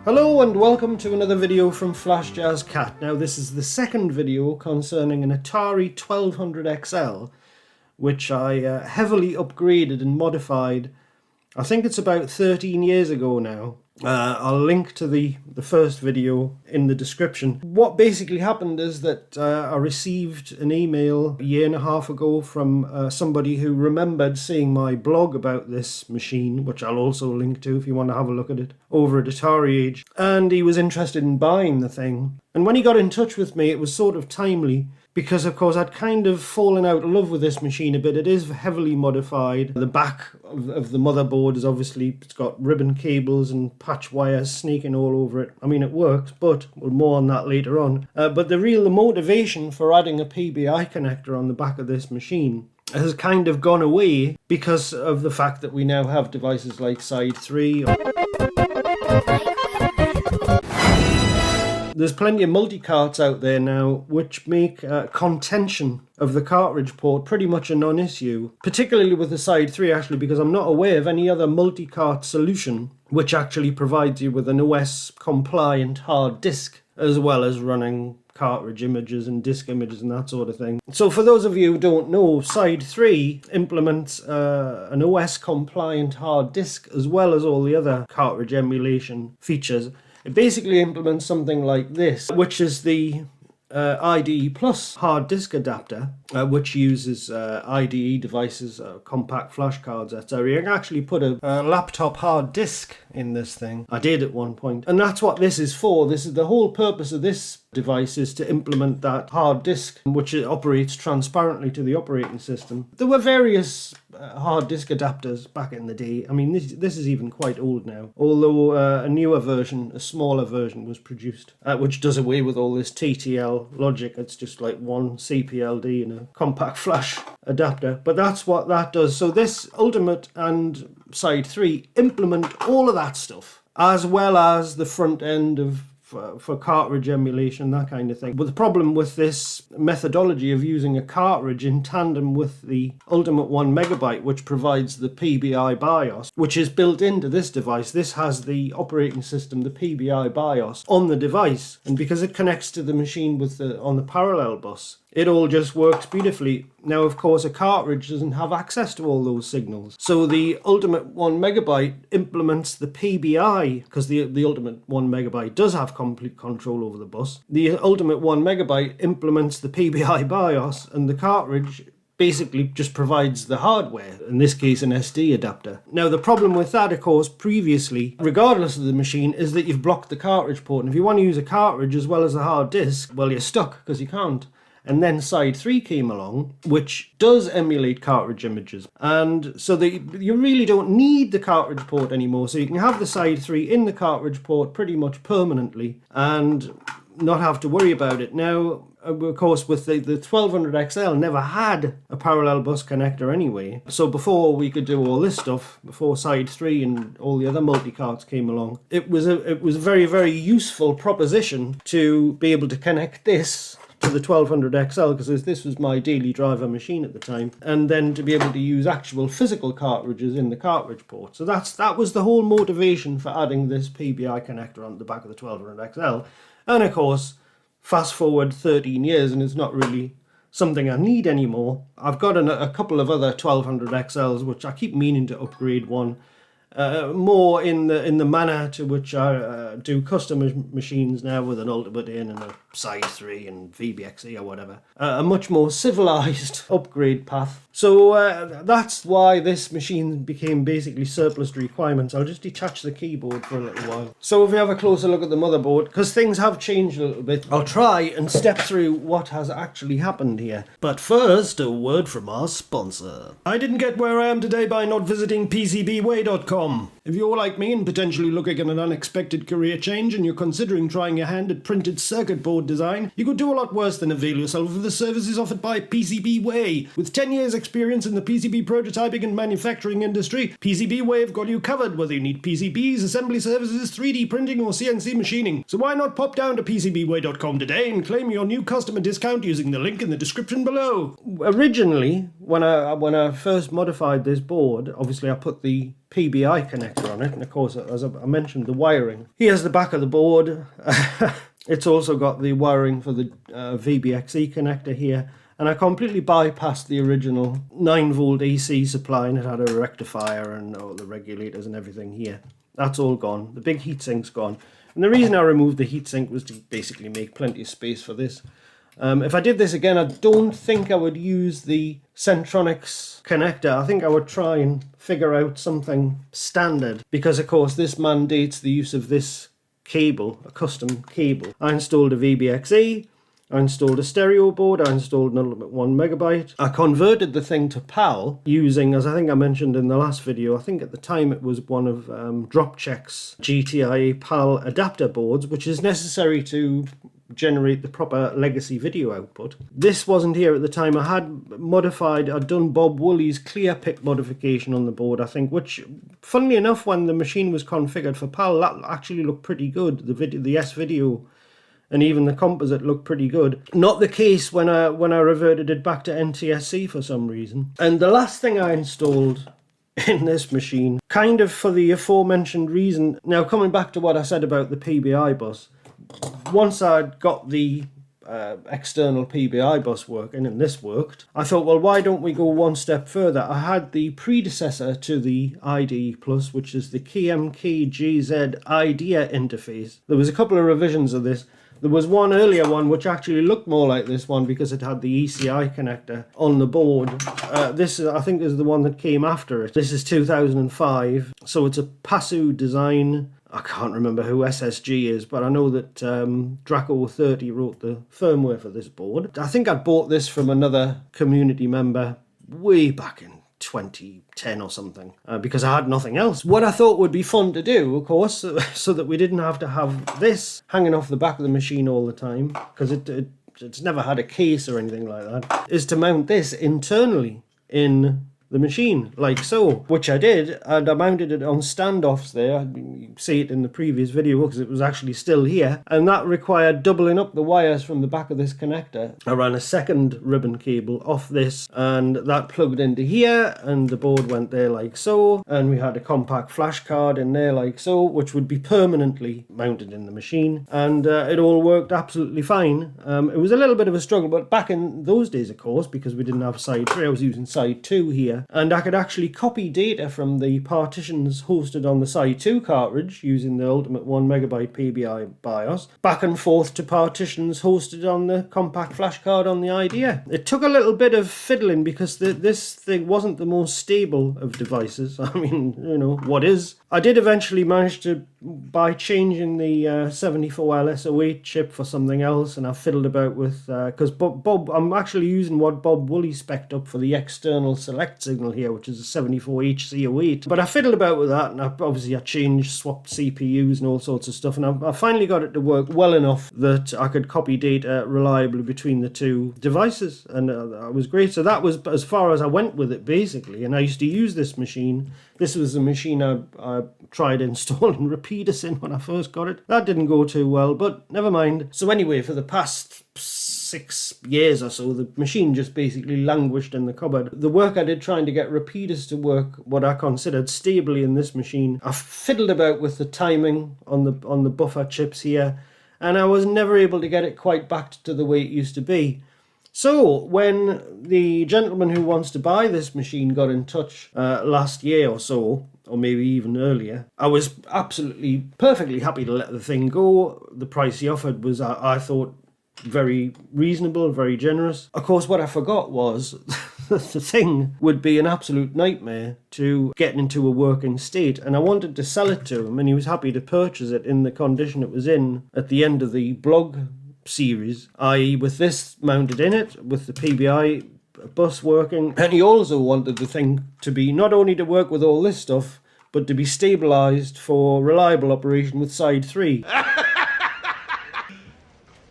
Hello and welcome to another video from Flash Jazz Cat. Now this is the second video concerning an Atari 1200XL which I heavily upgraded and modified. I think it's about 13 years ago now. I'll link to the first video in the description. What basically happened is that I received an email a year and a half ago from somebody who remembered seeing my blog about this machine, which I'll also link to if you want to have a look at it, over at Atari Age. And he was interested in buying the thing. And when he got in touch with me, it was sort of timely, because of course I'd kind of fallen out of love with this machine a bit. It is heavily modified. The back of the motherboard is obviously, it's got ribbon cables and patch wires snaking all over it. I mean, it works, but we'll more on that later on. But the motivation for adding a PBI connector on the back of this machine has kind of gone away because of the fact that we now have devices like Side 3. There's plenty of multi-carts out there now which make contention of the cartridge port pretty much a non-issue, particularly with the Side 3 actually, because I'm not aware of any other multi-cart solution which actually provides you with an OS compliant hard disk as well as running cartridge images and disk images and that sort of thing. So for those of you who don't know, Side 3 implements an OS compliant hard disk as well as all the other cartridge emulation features. It basically implements something like this, which is the IDE Plus hard disk adapter, which uses IDE devices, compact flash cards, etc. You can actually put a laptop hard disk in this thing. I did at one point. And that's what this is for. This is the whole purpose of this device, is to implement that hard disk, which operates transparently to the operating system. There were various hard disk adapters back in the day. I mean, this is even quite old now, although a newer version, a smaller version was produced, which does away with all this TTL logic. It's just like one CPLD and a compact flash adapter, but that's what that does. So this Ultimate and Side 3 implement all of that stuff, as well as the front end of for cartridge emulation, that kind of thing. But the problem with this methodology of using a cartridge in tandem with the Ultimate 1MB, which provides the PBI BIOS, which is built into this device. This has the operating system, the PBI BIOS, on the device, and because it connects to the machine with on the parallel bus, it all just works beautifully. Now, of course, a cartridge doesn't have access to all those signals. So the Ultimate 1MB implements the PBI, because the Ultimate 1MB does have complete control over the bus. The Ultimate 1MB implements the PBI BIOS, and the cartridge basically just provides the hardware, in this case an SD adapter. Now the problem with that, of course, previously, regardless of the machine, is that you've blocked the cartridge port. And if you want to use a cartridge as well as a hard disk, well, you're stuck because you can't. And then Side 3 came along, which does emulate cartridge images. And so you really don't need the cartridge port anymore. So you can have the Side 3 in the cartridge port pretty much permanently and not have to worry about it. Now, of course, with the 1200XL never had a parallel bus connector anyway. So before we could do all this stuff, before Side 3 and all the other multi-carts came along, it was a very, very useful proposition to be able to connect this to the 1200XL, because this was my daily driver machine at the time, and then to be able to use actual physical cartridges in the cartridge port. So that was the whole motivation for adding this PBI connector on the back of the 1200XL. And of course, fast forward 13 years and it's not really something I need anymore. I've got a couple of other 1200XLs which I keep meaning to upgrade one. More in the manner to which I do custom machines now, with an Ultimate in and a Side 3 and VBXE or whatever. A much more civilized upgrade path. So that's why this machine became basically surplus to requirements. I'll just detach the keyboard for a little while. So if we have a closer look at the motherboard, because things have changed a little bit, I'll try and step through what has actually happened here. But first, a word from our sponsor. I didn't get where I am today by not visiting PCBWay.com. If you're like me and potentially looking at an unexpected career change and you're considering trying your hand at printed circuit board design, you could do a lot worse than avail yourself of the services offered by PCBWay. With 10 years experience in the PCB prototyping and manufacturing industry, PCBWay have got you covered whether you need PCBs, assembly services, 3D printing or CNC machining. So why not pop down to PCBWay.com today and claim your new customer discount using the link in the description below. Originally, when I first modified this board, obviously I put the PBI connector on it, and of course, as I mentioned, the wiring. Here's the back of the board. It's also got the wiring for the VBXE connector here, and I completely bypassed the original 9-volt AC supply, and it had a rectifier and all the regulators and everything here. That's all gone. The big heatsink's gone. And the reason I removed the heatsink was to basically make plenty of space for this. If I did this again, I don't think I would use the Centronics connector. I think I would try and figure out something standard, because of course this mandates the use of this cable, a custom cable. I installed a VBXE, I installed a stereo board, I installed an Ultimate 1 megabyte. I converted the thing to PAL using, as I think I mentioned in the last video, I think at the time it was one of DropCheck's GTIA PAL adapter boards, which is necessary to generate the proper legacy video output. This wasn't here at the time. I had modified, I'd done Bob Woolley's clear pick modification on the board, I think, which, funnily enough, when the machine was configured for PAL, that actually looked pretty good. The S-video and even the composite looked pretty good. Not the case when I reverted it back to NTSC for some reason. And the last thing I installed in this machine, kind of for the aforementioned reason, now coming back to what I said about the PBI bus, once I'd got the external PBI bus working, and this worked, I thought, well, why don't we go one step further? I had the predecessor to the IDE Plus, which is the KMKGZ IDEA interface. There was a couple of revisions of this. There was one earlier one which actually looked more like this one because it had the ECI connector on the board. This, I think, is the one that came after it. This is 2005, so it's a Pasu design. I can't remember who SSG is, but I know that Draco30 wrote the firmware for this board. I think I bought this from another community member way back in 2010 or something, because I had nothing else. What I thought would be fun to do, of course, so that we didn't have to have this hanging off the back of the machine all the time, because it's never had a case or anything like that, is to mount this internally in the machine, like so, which I did, and I mounted it on standoffs there. You see it in the previous video because it was actually still here, and that required doubling up the wires from the back of this connector. I ran a second ribbon cable off this, and that plugged into here, and the board went there like so, and we had a compact flash card in there like so, which would be permanently mounted in the machine, and it all worked absolutely fine. It was a little bit of a struggle, but back in those days, of course, because we didn't have side 3, I was using side 2 here, and I could actually copy data from the partitions hosted on the side 2 cartridge using the Ultimate 1 megabyte PBI BIOS back and forth to partitions hosted on the compact flash card on the IDEA. It took a little bit of fiddling because this thing wasn't the most stable of devices. I mean, you know, what is? I did eventually manage to, by changing the 74 LS08 chip for something else, and I fiddled about with, because Bob, I'm actually using what Bob Woolley spec'd up for the external select signal here, which is a 74HC08. But I fiddled about with that, and I changed, swapped CPUs and all sorts of stuff, and I finally got it to work well enough that I could copy data reliably between the two devices, and that was great. So that was as far as I went with it, basically, and I used to use this machine. This was the machine I tried installing repeaters in when I first got it. That didn't go too well, but never mind. So anyway, for the past 6 years or so, the machine just basically languished in the cupboard. The work I did trying to get repeaters to work what I considered stably in this machine, I fiddled about with the timing on the buffer chips here, and I was never able to get it quite back to the way it used to be. So when the gentleman who wants to buy this machine got in touch last year or so, or maybe even earlier, I was absolutely perfectly happy to let the thing go. The price he offered was, I thought, very reasonable, very generous. Of course, what I forgot was the thing would be an absolute nightmare to get into a working state, and I wanted to sell it to him, and he was happy to purchase it in the condition it was in at the end of the blog series, i.e. with this mounted in it, with the PBI bus working, and he also wanted the thing to be not only to work with all this stuff, but to be stabilised for reliable operation with side 3.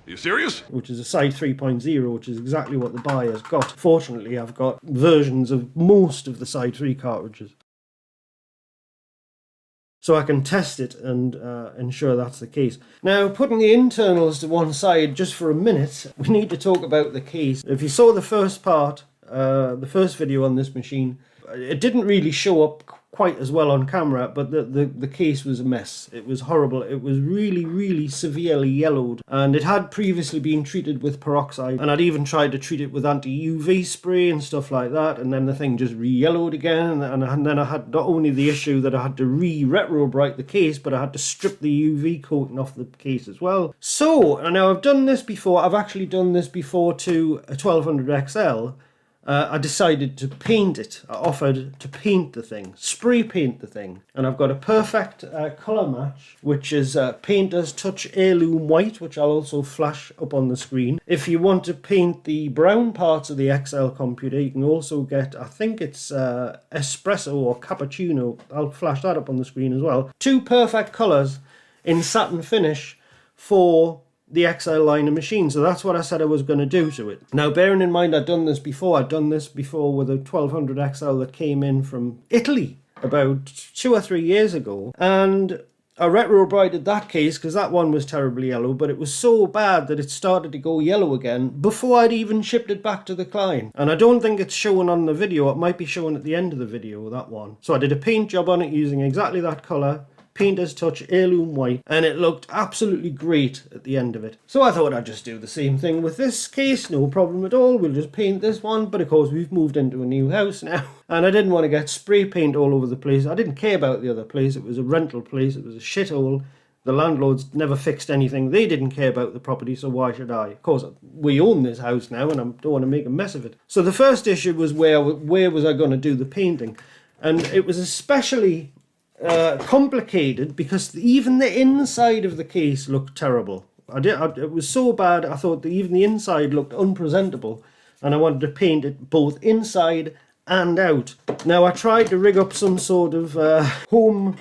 You serious? Which is a side 3.0, which is exactly what the buyer's got. Fortunately, I've got versions of most of the side 3 cartridges, so I can test it and ensure that's the case. Now, putting the internals to one side just for a minute, we need to talk about the case. If you saw the first part, the first video on this machine, it didn't really show up quite as well on camera, but the case was a mess. It was horrible. It was really severely yellowed, and it had previously been treated with peroxide, and I'd even tried to treat it with anti-UV spray and stuff like that, and then the thing just re-yellowed again, and then I had not only the issue that I had to retro-bright the case, but I had to strip the UV coating off the case as well. So, and now I've done this before. I've actually done this before to a 1200 XL. I decided to paint it. I offered to paint the thing, spray paint the thing. And I've got a perfect colour match, which is Painter's Touch Heirloom White, which I'll also flash up on the screen. If you want to paint the brown parts of the XL computer, you can also get, I think it's espresso or cappuccino. I'll flash that up on the screen as well. 2 perfect colours in satin finish for the XL line of machine. So that's what I said I was going to do to it. Now, bearing in mind I'd done this before with a 1200 XL that came in from Italy about 2 or 3 years ago, and I retro-brighted that case because that one was terribly yellow, but it was so bad that it started to go yellow again before I'd even shipped it back to the client. And I don't think it's showing on the video. It might be showing at the end of the video, that one. So I did a paint job on it using exactly that colour, Painter's Touch Heirloom White, and it looked absolutely great at the end of it. So I thought I'd just do the same thing with this case, no problem at all. We'll just paint this one, but of course we've moved into a new house now, and I didn't want to get spray paint all over the place. I didn't care about the other place. It was a rental place. It was a shithole. The landlords never fixed anything. They didn't care about the property, so why should I? Of course, we own this house now, and I don't want to make a mess of it. So the first issue was where was I going to do the painting? And it was especially complicated because even the inside of the case looked terrible. It was so bad I thought that even the inside looked unpresentable, and I wanted to paint it both inside and out. Now I tried to rig up some sort of home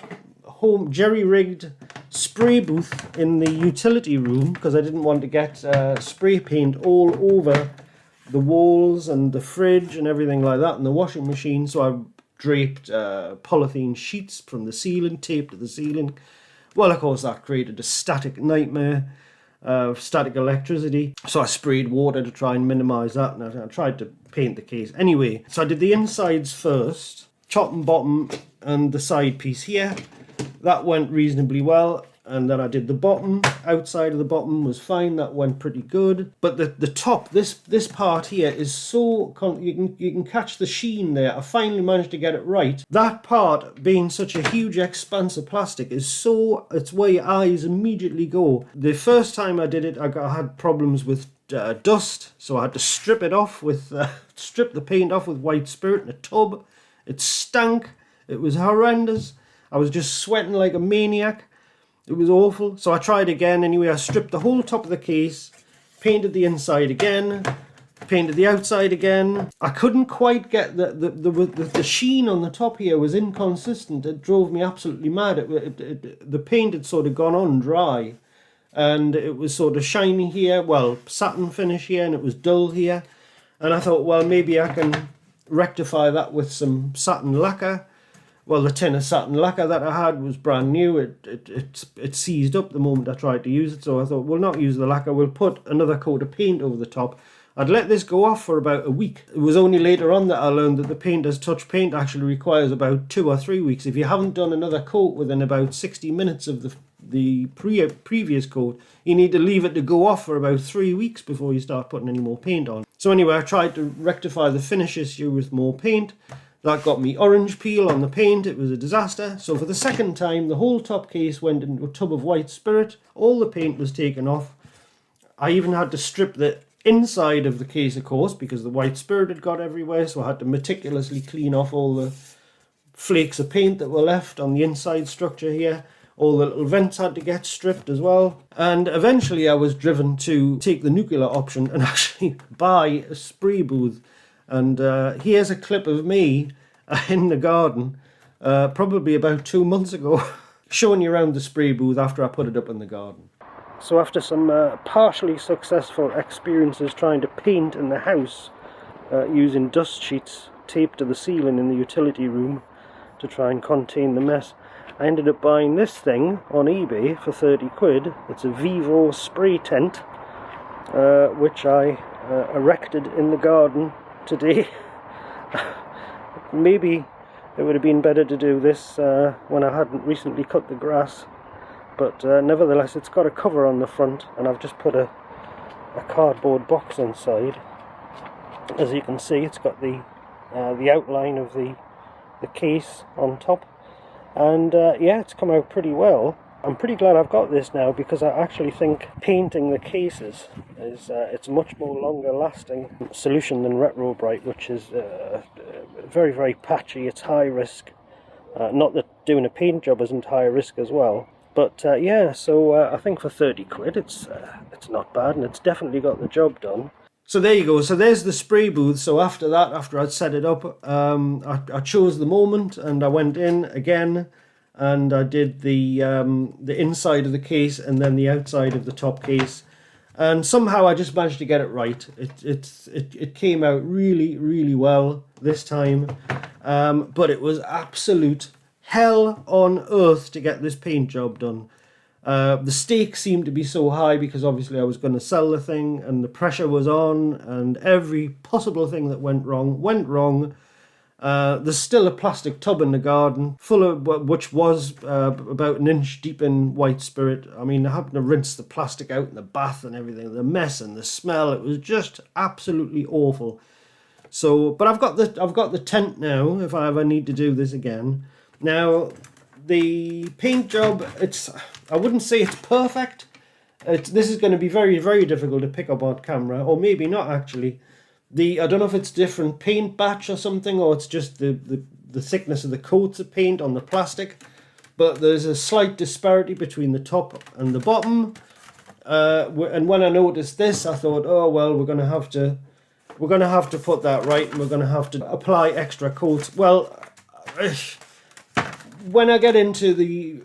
jerry-rigged spray booth in the utility room because I didn't want to get spray paint all over the walls and the fridge and everything like that and the washing machine, so I draped polythene sheets from the ceiling, taped to the ceiling. Well, of course, that created a static nightmare of static electricity. So I sprayed water to try and minimise that, and I tried to paint the case. Anyway, so I did the insides first, top and bottom, and the side piece here. That went reasonably well. And then I did the bottom. Outside of the bottom was fine. That went pretty good. But the top, this part here is so you can catch the sheen there. I finally managed to get it right. That part, being such a huge expanse of plastic, it's where your eyes immediately go. The first time I did it, I had problems with dust, so I had to strip it off with strip the paint off with white spirit in a tub. It stank. It was horrendous. I was just sweating like a maniac. It was awful. So I tried again. Anyway, I stripped the whole top of the case, painted the inside again, painted the outside again. I couldn't quite get the sheen on the top here was inconsistent. It drove me absolutely mad. The paint had sort of gone on dry, and it was sort of shiny here, well, satin finish here, and it was dull here. And I thought, well, maybe I can rectify that with some satin lacquer. Well, the tin of satin lacquer that I had was brand new. It seized up the moment I tried to use it, so I thought, we'll not use the lacquer, we'll put another coat of paint over the top. I'd let this go off for about a week. It was only later on that I learned that the Painter's Touch paint actually requires about 2 or 3 weeks. If you haven't done another coat within about 60 minutes of the previous coat, you need to leave it to go off for about 3 weeks before you start putting any more paint on. So anyway, I tried to rectify the finish issue with more paint. That got me orange peel on the paint. It was a disaster. So for the second time, the whole top case went into a tub of white spirit. All the paint was taken off. I even had to strip the inside of the case, of course, because the white spirit had got everywhere. So I had to meticulously clean off all the flakes of paint that were left on the inside structure here. All the little vents had to get stripped as well. And eventually I was driven to take the nuclear option and actually buy a spray booth. And here's a clip of me in the garden, probably about 2 months ago, showing you around the spray booth after I put it up in the garden. So after some partially successful experiences trying to paint in the house using dust sheets taped to the ceiling in the utility room to try and contain the mess, I ended up buying this thing on eBay for 30 quid. It's a Vivo spray tent, which I erected in the garden today. Maybe It would have been better to do this when I hadn't recently cut the grass, but nevertheless it's got a cover on the front, and I've just put a cardboard box inside. As you can see, it's got the outline of the case on top, and yeah, it's come out pretty well. I'm pretty glad I've got this now, because I actually think painting the cases is it's a much more longer lasting solution than Retro Bright, which is very, very patchy. It's high risk. Not that doing a paint job isn't high risk as well, but yeah, so I think for 30 quid it's not bad, and it's definitely got the job done. So there you go. So there's the spray booth. So after that, after I'd set it up, I chose the moment, and I went in again, and I did the inside of the case and then the outside of the top case, and somehow I just managed to get it right. It came out really, really well this time, but it was absolute hell on earth to get this paint job done. The stakes seemed to be so high because obviously I was going to sell the thing, and the pressure was on, and every possible thing that went wrong. There's still a plastic tub in the garden full of, which was about an inch deep in white spirit. I mean, I happened to rinse the plastic out in the bath and everything. The mess and the smell, it was just absolutely awful. So, but I've got the tent now if I ever need to do this again. Now, the paint job, I wouldn't say it's perfect. This is going to be very, very difficult to pick up on camera, or maybe not actually. I don't know if it's different paint batch or something, or it's just the thickness of the coats of paint on the plastic, but there's a slight disparity between the top and the bottom. And when I noticed this, I thought, oh well, we're going to have to put that right, and we're going to have to apply extra coats. Well, when I get into the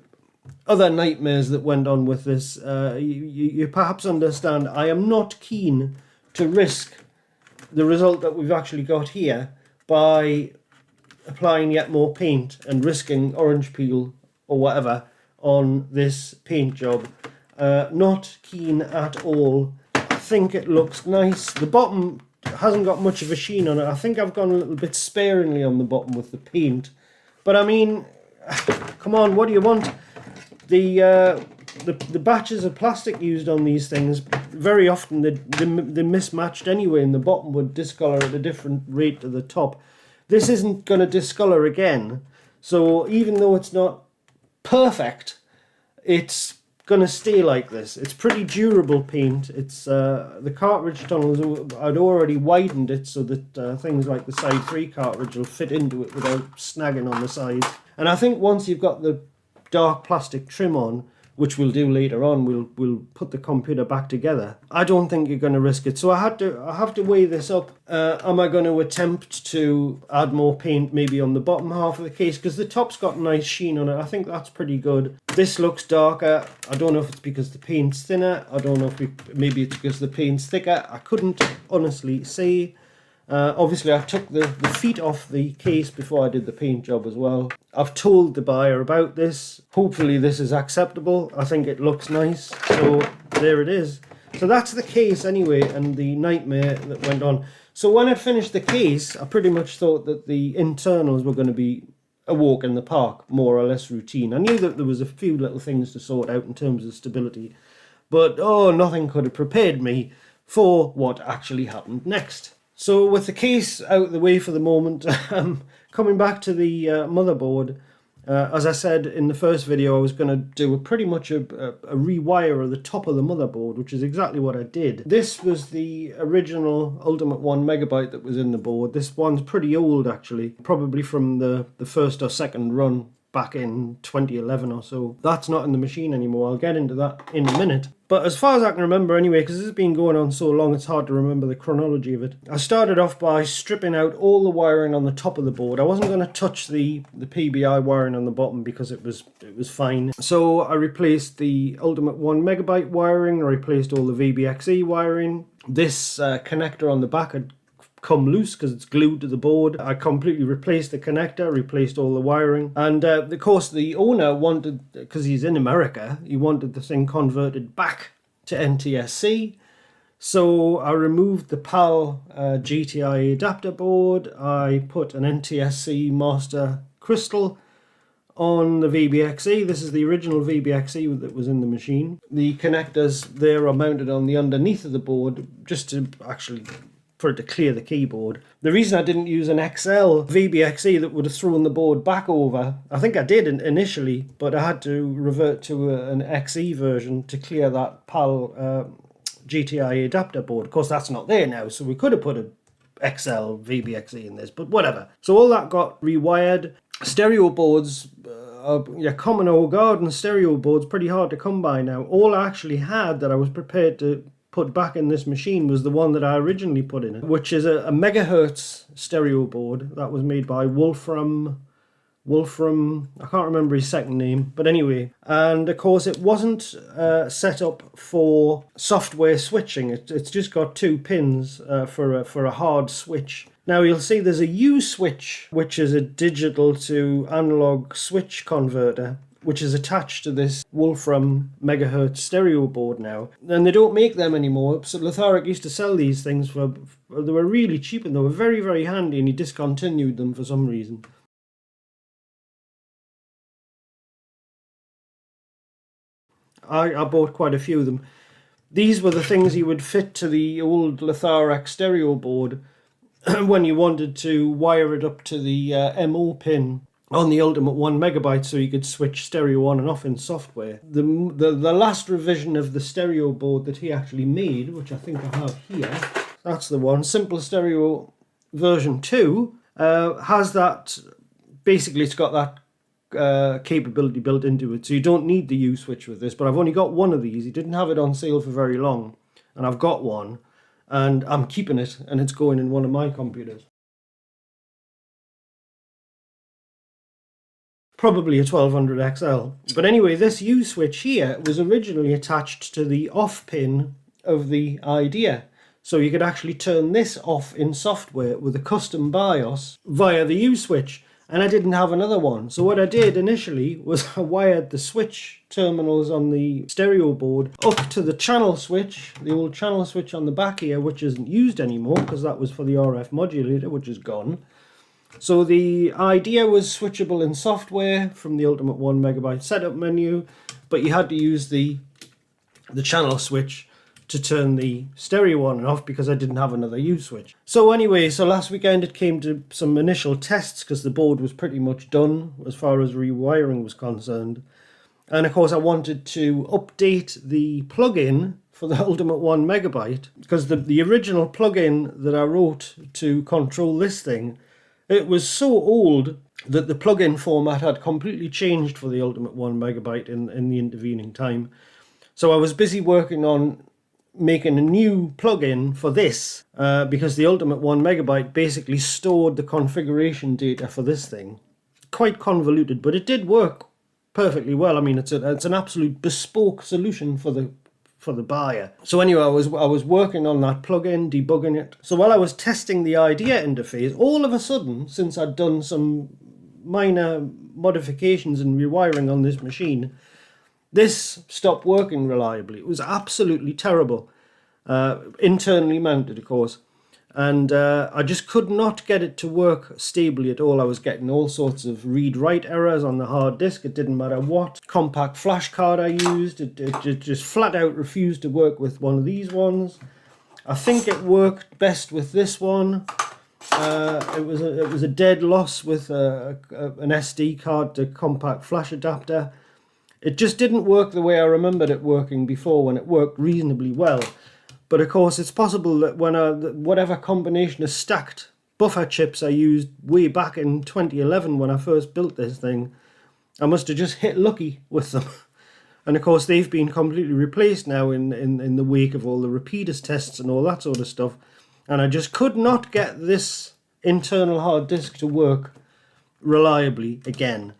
other nightmares that went on with this, you perhaps understand I am not keen to risk the result that we've actually got here by applying yet more paint and risking orange peel or whatever on this paint job. Not keen at all. I think it looks nice. The bottom hasn't got much of a sheen on it. I think I've gone a little bit sparingly on the bottom with the paint, but I mean, come on, what do you want? The batches of plastic used on these things, very often they're mismatched anyway, and the bottom would discolor at a different rate to the top. This isn't going to discolor again, so even though it's not perfect, it's going to stay like this. It's pretty durable paint. It's the cartridge tunnels, I'd already widened it so that things like the side 3 cartridge will fit into it without snagging on the sides. And I think once you've got the dark plastic trim on, which we'll do later on, we'll put the computer back together, I don't think you're going to risk it. So I have to weigh this up. Am I going to attempt to add more paint maybe on the bottom half of the case, because the top's got nice sheen on it. I think that's pretty good. This looks darker. I don't know if it's because the paint's thinner. I don't know if maybe it's because the paint's thicker. I couldn't honestly say. Obviously I took the feet off the case before I did the paint job as well. I've told the buyer about this. Hopefully this is acceptable. I think it looks nice. So there it is. So that's the case anyway, and the nightmare that went on. So when I finished the case, I pretty much thought that the internals were going to be a walk in the park, more or less routine. I knew that there was a few little things to sort out in terms of stability, but oh, nothing could have prepared me for what actually happened next. So with the case out of the way for the moment, coming back to the motherboard, as I said in the first video, I was going to do pretty much a rewire of the top of the motherboard, which is exactly what I did. This was the original Ultimate 1MB that was in the board. This one's pretty old actually, probably from the first or second run back in 2011 or so. That's not in the machine anymore. I'll get into that in a minute. But as far as I can remember anyway, because this has been going on so long, it's hard to remember the chronology of it. I started off by stripping out all the wiring on the top of the board. I wasn't going to touch the PBI wiring on the bottom because it was fine. So I replaced the Ultimate 1MB wiring, I replaced all the VBXE wiring. This connector on the back had come loose because it's glued to the board. I completely replaced the connector, replaced all the wiring, and of course the owner wanted, because he's in America, he wanted the thing converted back to NTSC. So I removed the PAL GTI adapter board. I put an NTSC master crystal on the VBXE. This is the original VBXE that was in the machine. The connectors there are mounted on the underneath of the board just to actually for it to clear the keyboard. The reason I didn't use an XL VBXE that would have thrown the board back over, I think I did initially, but I had to revert to an XE version to clear that PAL GTI adapter board. Of course, that's not there now, so we could have put a XL VBXE in this, but whatever. So all that got rewired. Stereo boards, your common old garden stereo boards, pretty hard to come by now. All I actually had that I was prepared to put back in this machine was the one that I originally put in it, which is a megahertz stereo board that was made by Wolfram, I can't remember his second name, but anyway. And of course it wasn't set up for software switching. It's just got 2 pins for a hard switch. Now you'll see there's a U switch, which is a digital to analog switch converter, which is attached to this Wolfram megahertz stereo board now. And they don't make them anymore. So Litharic used to sell these things they were really cheap and they were very, very handy, and he discontinued them for some reason. I bought quite a few of them. These were the things you would fit to the old Litharic stereo board when you wanted to wire it up to the MO pin on the Ultimate 1 megabyte so you could switch stereo on and off in software. The last revision of the stereo board that he actually made, which I think I have here, that's the one, Simple Stereo version 2, has that, basically it's got that capability built into it, so you don't need the U switch with this, but I've only got one of these. He didn't have it on sale for very long, and I've got one, and I'm keeping it, and it's going in one of my computers. Probably a 1200 XL. But anyway, this U switch here was originally attached to the off pin of the IDE. So you could actually turn this off in software with a custom BIOS via the U switch. And I didn't have another one. So what I did initially was I wired the switch terminals on the stereo board up to the channel switch, the old channel switch on the back here, which isn't used anymore because that was for the RF modulator, which is gone. So the idea was switchable in software from the Ultimate 1 megabyte setup menu, but you had to use the channel switch to turn the stereo on and off because I didn't have another U switch. So anyway, so last weekend it came to some initial tests because the board was pretty much done as far as rewiring was concerned. And of course I wanted to update the plugin for the Ultimate 1 megabyte because the original plugin that I wrote to control this thing, it was so old that the plugin format had completely changed for the Ultimate 1 megabyte in the intervening time. So I was busy working on making a new plugin for this because the Ultimate 1 megabyte basically stored the configuration data for this thing. Quite convoluted, but it did work perfectly well. I mean, it's an absolute bespoke solution for the buyer. So anyway, I was working on that plugin, debugging it. So while I was testing the IDE interface, all of a sudden, since I'd done some minor modifications and rewiring on this machine, this stopped working reliably. It was absolutely terrible. Internally mounted, of course. And I just could not get it to work stably at all. I was getting all sorts of read-write errors on the hard disk. It didn't matter what compact flash card I used. It just flat out refused to work with one of these ones. I think it worked best with this one. It was a dead loss with an SD card to compact flash adapter. It just didn't work the way I remembered it working before, when it worked reasonably well. But of course, it's possible that when whatever combination of stacked buffer chips I used way back in 2011 when I first built this thing, I must have just hit lucky with them. And of course, they've been completely replaced now in the wake of all the repeaters tests and all that sort of stuff. And I just could not get this internal hard disk to work reliably again.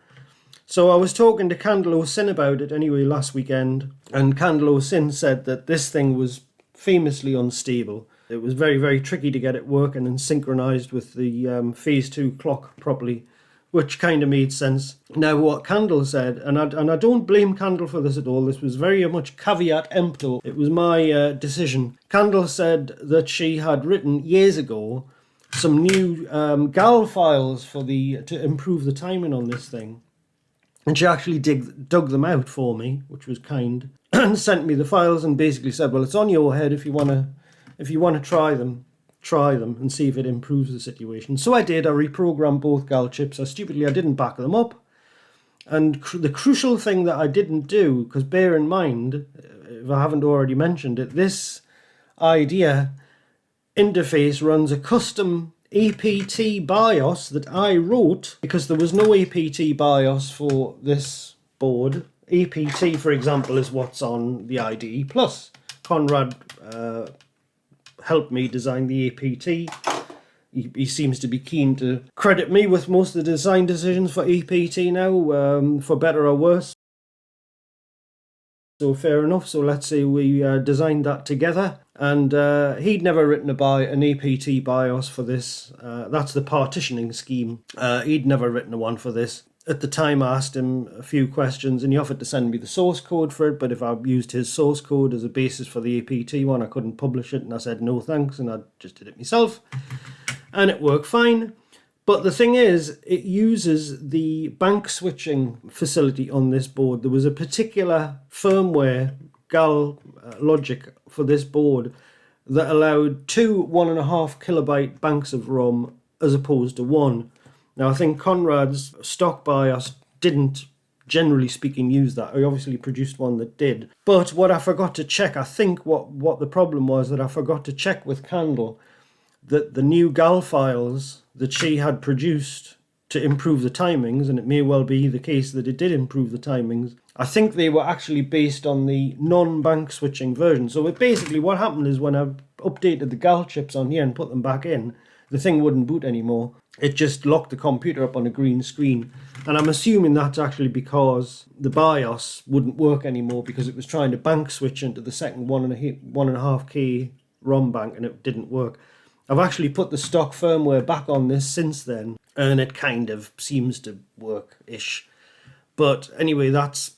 So I was talking to Candle O'Sin about it anyway last weekend, and Candle O'Sin said that this thing was famously unstable. It was very, very tricky to get it working and synchronized with the phase 2 clock properly, which kind of made sense. Now what Candle said, and I don't blame Candle for this at all, this was very much caveat emptor, it was my decision. Candle said that she had written years ago some new gal files for to improve the timing on this thing. And she actually dug them out for me, which was kind, and sent me the files and basically said, well, it's on your head if you want to try them and see if it improves the situation. So I did. I reprogrammed both gal chips. I didn't back them up. And the crucial thing that I didn't do, because bear in mind, if I haven't already mentioned it, this IDE interface runs a custom APT BIOS that I wrote, because there was no APT BIOS for this board. APT, for example, is what's on the IDE Plus. Conrad helped me design the APT. He seems to be keen to credit me with most of the design decisions for APT now, for better or worse. So fair enough. So let's say we designed that together. And he'd never written an APT BIOS for this. That's the partitioning scheme. He'd never written one for this. At the time, I asked him a few questions and he offered to send me the source code for it. But if I used his source code as a basis for the APT one, I couldn't publish it. And I said, no thanks. And I just did it myself. And it worked fine. But the thing is, it uses the bank switching facility on this board. There was a particular firmware gal logic for this board that allowed 2 1.5 kilobyte banks of ROM as opposed to 1. Now, I think Conrad's stock BIOS didn't, generally speaking, use that. I obviously produced one that did. But what I forgot to check, I think what the problem was, that I forgot to check with Candle that the new gal files that she had produced to improve the timings, and it may well be the case that it did improve the timings, I think they were actually based on the non-bank switching version. So basically what happened is when I updated the gal chips on here and put them back in, the thing wouldn't boot anymore. It just locked the computer up on a green screen. And I'm assuming that's actually because the BIOS wouldn't work anymore because it was trying to bank switch into the second 1.5K ROM bank and it didn't work. I've actually put the stock firmware back on this since then, and it kind of seems to work-ish. But anyway, that's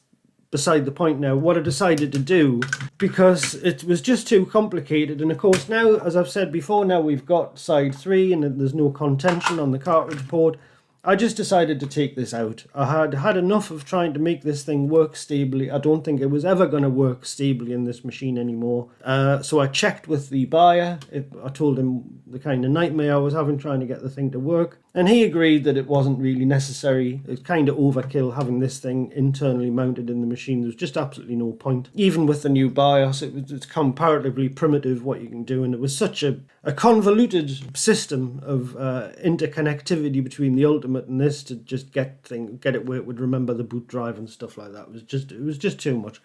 beside the point now. What I decided to do, because it was just too complicated, and of course now, as I've said before, now we've got side 3 and there's no contention on the cartridge port, I just decided to take this out. I had enough of trying to make this thing work stably. I don't think it was ever going to work stably in this machine anymore. So I checked with the buyer. I told him the kind of nightmare I was having trying to get the thing to work. And he agreed that it wasn't really necessary. It's kind of overkill having this thing internally mounted in the machine. There's just absolutely no point. Even with the new BIOS, it's comparatively primitive what you can do. And it was such a convoluted system of interconnectivity between the Ultimate and this to just get it where it would remember the boot drive and stuff like that. It was just too much.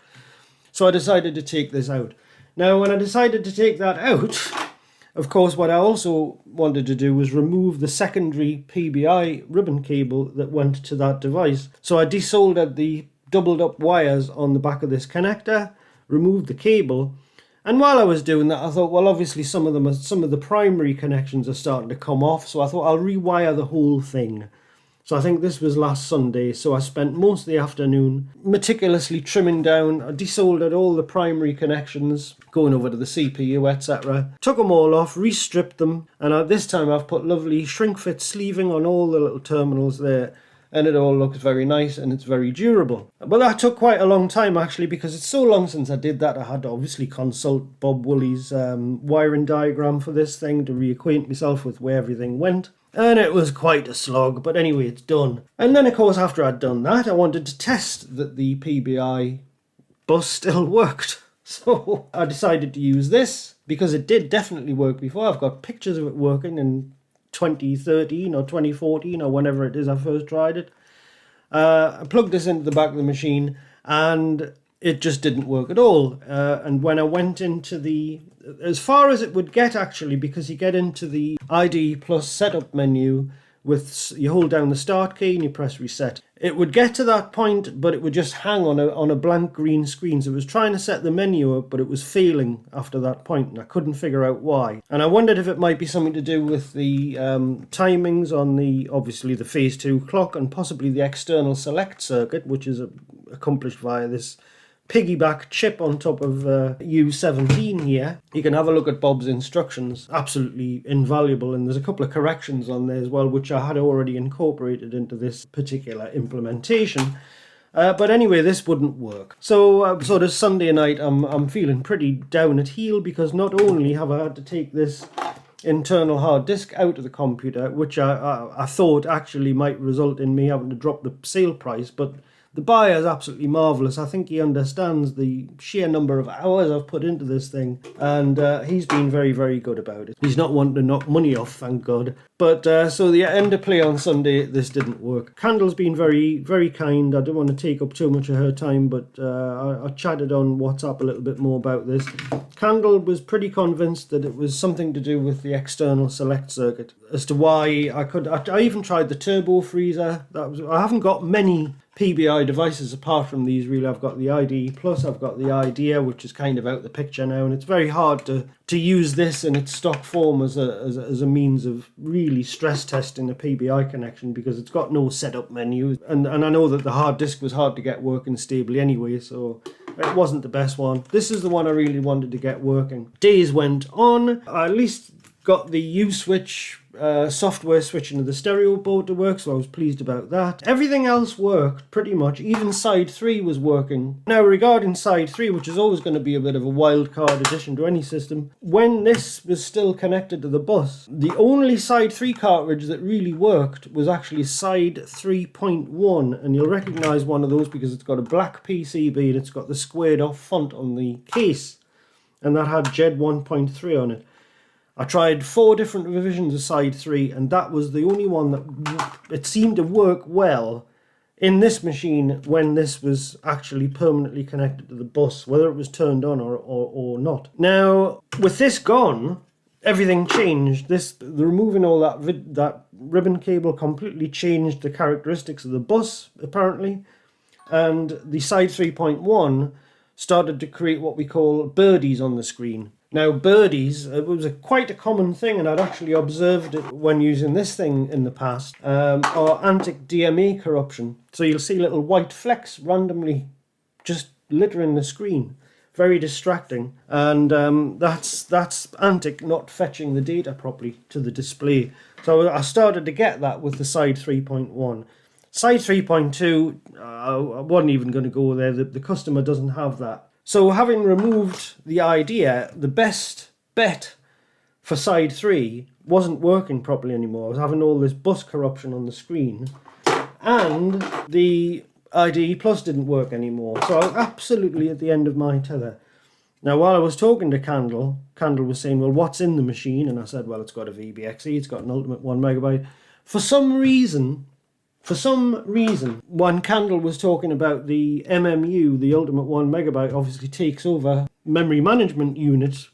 So I decided to take this out. Now, when I decided to take that out, of course, what I also wanted to do was remove the secondary PBI ribbon cable that went to that device. So I desoldered the doubled up wires on the back of this connector, removed the cable, and while I was doing that, I thought, well, obviously some of the primary connections are starting to come off, so I thought I'll rewire the whole thing. So I think this was last Sunday, so I spent most of the afternoon meticulously trimming down. I desoldered all the primary connections, going over to the CPU, etc. Took them all off, restripped them, and this time I've put lovely shrink-fit sleeving on all the little terminals there, and it all looks very nice and it's very durable. But that took quite a long time actually, because it's so long since I did that. I had to obviously consult Bob Woolley's wiring diagram for this thing to reacquaint myself with where everything went. And it was quite a slog, but anyway, it's done. And then, of course, after I'd done that, I wanted to test that the PBI bus still worked. So I decided to use this, because it did definitely work before. I've got pictures of it working in 2013 or 2014 or whenever it is I first tried it. I plugged this into the back of the machine, and it just didn't work at all. And when I went into as far as it would get actually, because you get into the IDE Plus setup menu you hold down the start key and you press reset. It would get to that point, but it would just hang on a blank green screen. So it was trying to set the menu up, but it was failing after that point, and I couldn't figure out why. And I wondered if it might be something to do with the timings on obviously the phase 2 clock, and possibly the external select circuit, which is accomplished via this piggyback chip on top of U17 here. You can have a look at Bob's instructions. Absolutely invaluable, and there's a couple of corrections on there as well, which I had already incorporated into this particular implementation. But anyway, this wouldn't work. So sort of Sunday night, I'm feeling pretty down at heel, because not only have I had to take this internal hard disk out of the computer, which I thought actually might result in me having to drop the sale price, but the buyer is absolutely marvellous. I think he understands the sheer number of hours I've put into this thing, and he's been very, very good about it. He's not wanting to knock money off, thank God. But so the end of play on Sunday, this didn't work. Candle's been very, very kind. I don't want to take up too much of her time, but I chatted on WhatsApp a little bit more about this. Candle was pretty convinced that it was something to do with the external select circuit. As to why I even tried the turbo freezer. I haven't got many PBI devices apart from these, really. I've got the IDE Plus, I've got the IDEA, which is kind of out the picture now, and it's very hard to use this in its stock form as a means of really stress testing a PBI connection, because it's got no setup menu, and I know that the hard disk was hard to get working stably anyway, so it wasn't the best one. This is the one I really wanted to get working. Days went on. I at least got the U-switch software switch into the stereo board to work, so I was pleased about that. Everything else worked pretty much. Even side 3 was working. Now, regarding side 3, which is always going to be a bit of a wild card addition to any system, when this was still connected to the bus, the only side 3 cartridge that really worked was actually side 3.1, and you'll recognize one of those because it's got a black PCB and it's got the squared off font on the case, and that had JED 1.3 on it. I tried 4 different revisions of side 3, and that was the only one that it seemed to work well in this machine when this was actually permanently connected to the bus, whether it was turned on or not. Now, with this gone, everything changed. The removing all that ribbon cable completely changed the characteristics of the bus, apparently, and the side 3.1 started to create what we call birdies on the screen. Now, birdies, it was quite a common thing, and I'd actually observed it when using this thing in the past, are anti-DMA corruption. So you'll see little white flecks randomly just littering the screen. Very distracting. And that's Antic not fetching the data properly to the display. So I started to get that with the side 3.1. Side 3.2, I wasn't even going to go there. The customer doesn't have that. So having removed the idea, the best bet for side 3 wasn't working properly anymore. I was having all this bus corruption on the screen, and the IDE Plus didn't work anymore. So I was absolutely at the end of my tether. Now, while I was talking to Candle was saying, well, what's in the machine? And I said, well, it's got a VBXE, it's got an Ultimate 1 megabyte. For some reason, when Candle was talking about the MMU, the Ultimate 1 megabyte obviously takes over memory management unit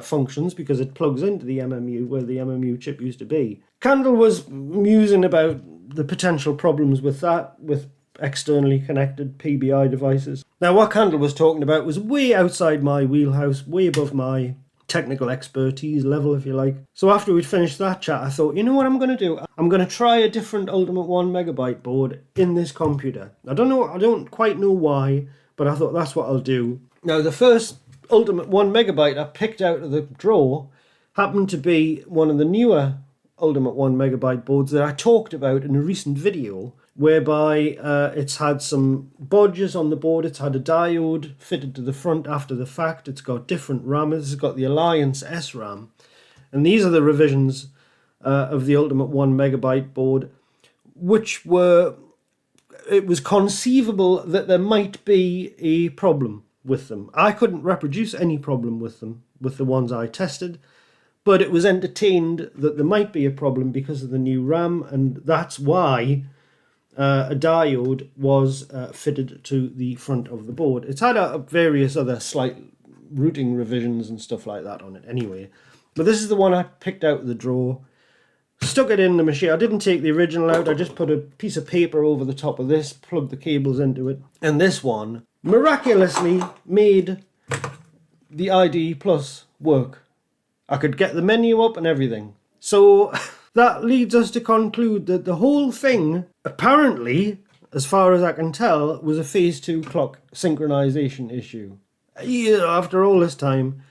functions, because it plugs into the MMU where the MMU chip used to be. Candle was musing about the potential problems with that, with externally connected PBI devices. Now, what Candle was talking about was way outside my wheelhouse, way above my technical expertise level, if you like. So after we'd finished that chat, I thought, you know what I'm going to do? I'm going to try a different Ultimate 1 megabyte board in this computer. I don't quite know why, but I thought that's what I'll do. Now, the first Ultimate 1 megabyte I picked out of the drawer happened to be one of the newer Ultimate 1 megabyte boards that I talked about in a recent video, whereby it's had some bodges on the board. It's had a diode fitted to the front after the fact. It's got different RAM. It's got the Alliance SRAM. And these are the revisions of the Ultimate 1 megabyte board, which it was conceivable that there might be a problem with them. I couldn't reproduce any problem with them, with the ones I tested, but it was entertained that there might be a problem because of the new RAM, and that's why a diode was fitted to the front of the board. It's had various other slight routing revisions and stuff like that on it anyway. But this is the one I picked out of the drawer, stuck it in the machine. I didn't take the original out. I just put a piece of paper over the top of this, plugged the cables into it. And this one miraculously made the IDE Plus work. I could get the menu up and everything. So that leads us to conclude that the whole thing, apparently, as far as I can tell, was a phase 2 clock synchronization issue. Yeah, after all this time,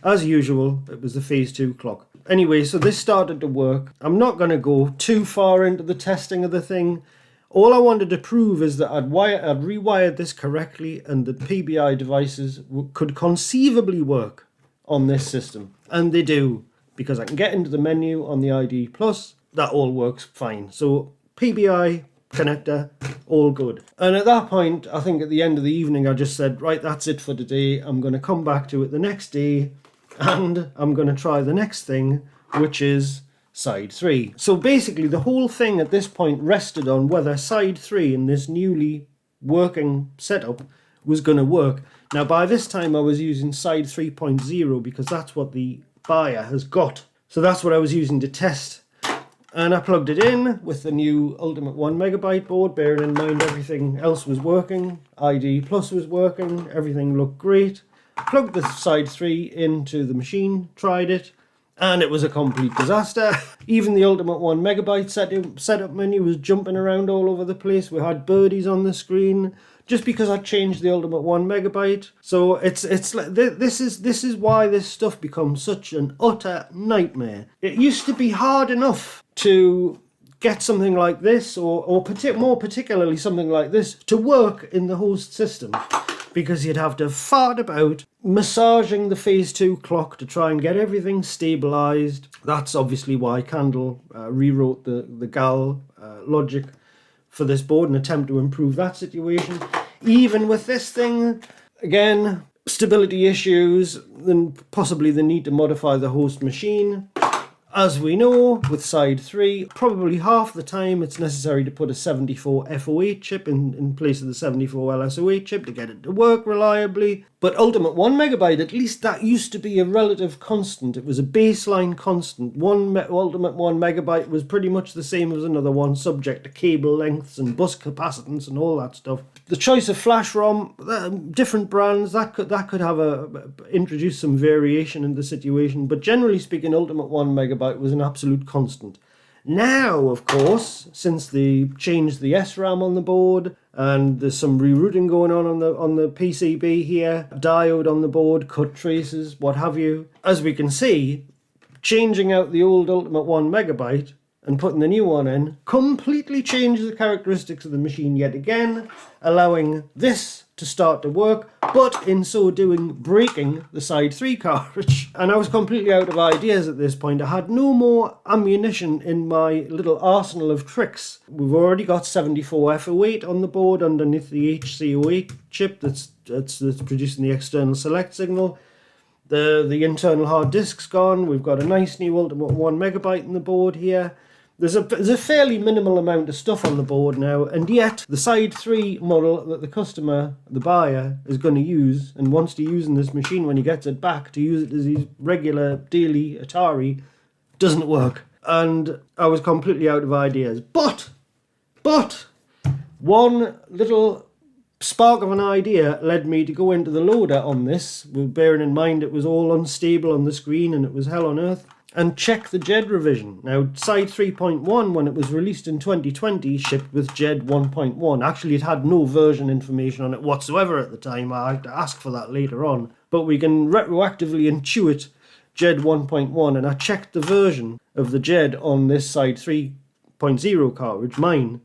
as usual, it was the phase 2 clock. Anyway, so this started to work. I'm not going to go too far into the testing of the thing. All I wanted to prove is that I'd rewired this correctly and the PBI devices could conceivably work on this system. And they do, because I can get into the menu on the IDE Plus. That all works fine. So PBI connector, all good. And at that point, I think at the end of the evening, I just said, right, that's it for today. I'm going to come back to it the next day and I'm going to try the next thing, which is side 3. So basically the whole thing at this point rested on whether side 3 in this newly working setup was going to work. Now by this time I was using side 3.0 because that's what the buyer has got. So that's what I was using to test. And I plugged it in with the new Ultimate 1MB board, bearing in mind everything else was working. IDE Plus was working, everything looked great. Plugged the side 3 into the machine, tried it, and it was a complete disaster. Even the Ultimate 1MB setup menu was jumping around all over the place. We had birdies on the screen just because I changed the Ultimate 1MB. So it's like this is why this stuff becomes such an utter nightmare. It used to be hard enough to get something like this, or more particularly something like this, to work in the host system, because you'd have to fart about massaging the phase 2 clock to try and get everything stabilised. That's obviously why Candle rewrote the GAL logic for this board in an attempt to improve that situation. Even with this thing, again, stability issues, then possibly the need to modify the host machine. As we know, with side 3, probably half the time it's necessary to put a 74 FO8 chip in place of the 74 LSO8 chip to get it to work reliably. But Ultimate 1MB, at least that used to be a relative constant. It was a baseline constant. Ultimate 1MB was pretty much the same as another one, subject to cable lengths and bus capacitance and all that stuff. The choice of flash ROM, different brands, that could have introduce some variation in the situation. But generally speaking, Ultimate 1MB was an absolute constant. Now, of course, since they changed the SRAM on the board and there's some rerouting going on the PCB here, diode on the board, cut traces, what have you. As we can see, changing out the old Ultimate 1MB and putting the new one in completely changes the characteristics of the machine yet again, allowing this to start to work, but in so doing breaking the side 3 cartridge. And I was completely out of ideas at this point. I had no more ammunition in my little arsenal of tricks. We've already got 74 FO8 on the board underneath the HC08 chip that's producing the external select signal. The internal hard disk's gone. We've got a nice new Ultimate 1MB in the board here. There's a fairly minimal amount of stuff on the board now, and yet the side 3 model that the customer, the buyer, is going to use and wants to use in this machine when he gets it back to use it as his regular daily Atari doesn't work. And I was completely out of ideas. But one little spark of an idea led me to go into the loader on this, bearing in mind it was all unstable on the screen and it was hell on earth, and check the JED revision. Now, side 3.1, when it was released in 2020, shipped with JED 1.1. Actually, it had no version information on it whatsoever at the time. I had to ask for that later on. But we can retroactively intuit JED 1.1, and I checked the version of the JED on this side 3.0 cartridge, mine.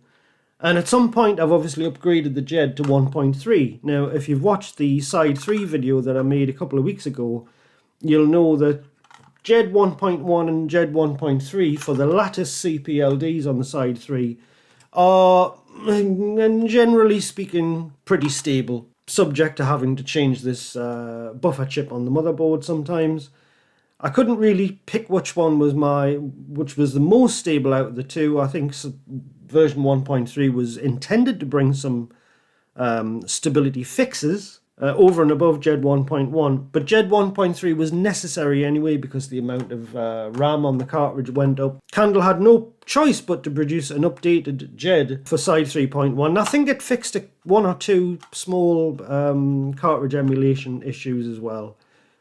And at some point, I've obviously upgraded the JED to 1.3. Now, if you've watched the side 3 video that I made a couple of weeks ago, you'll know that JED 1.1 and JED 1.3 for the lattice CPLDs on the side 3 are, generally speaking, pretty stable, subject to having to change this buffer chip on the motherboard sometimes. I couldn't really pick which was the most stable out of the two. I think version 1.3 was intended to bring some stability fixes over and above JED 1.1, but JED 1.3 was necessary anyway because the amount of RAM on the cartridge went up. Candle had no choice but to produce an updated JED for side 3.1. I think it fixed one or two small cartridge emulation issues as well.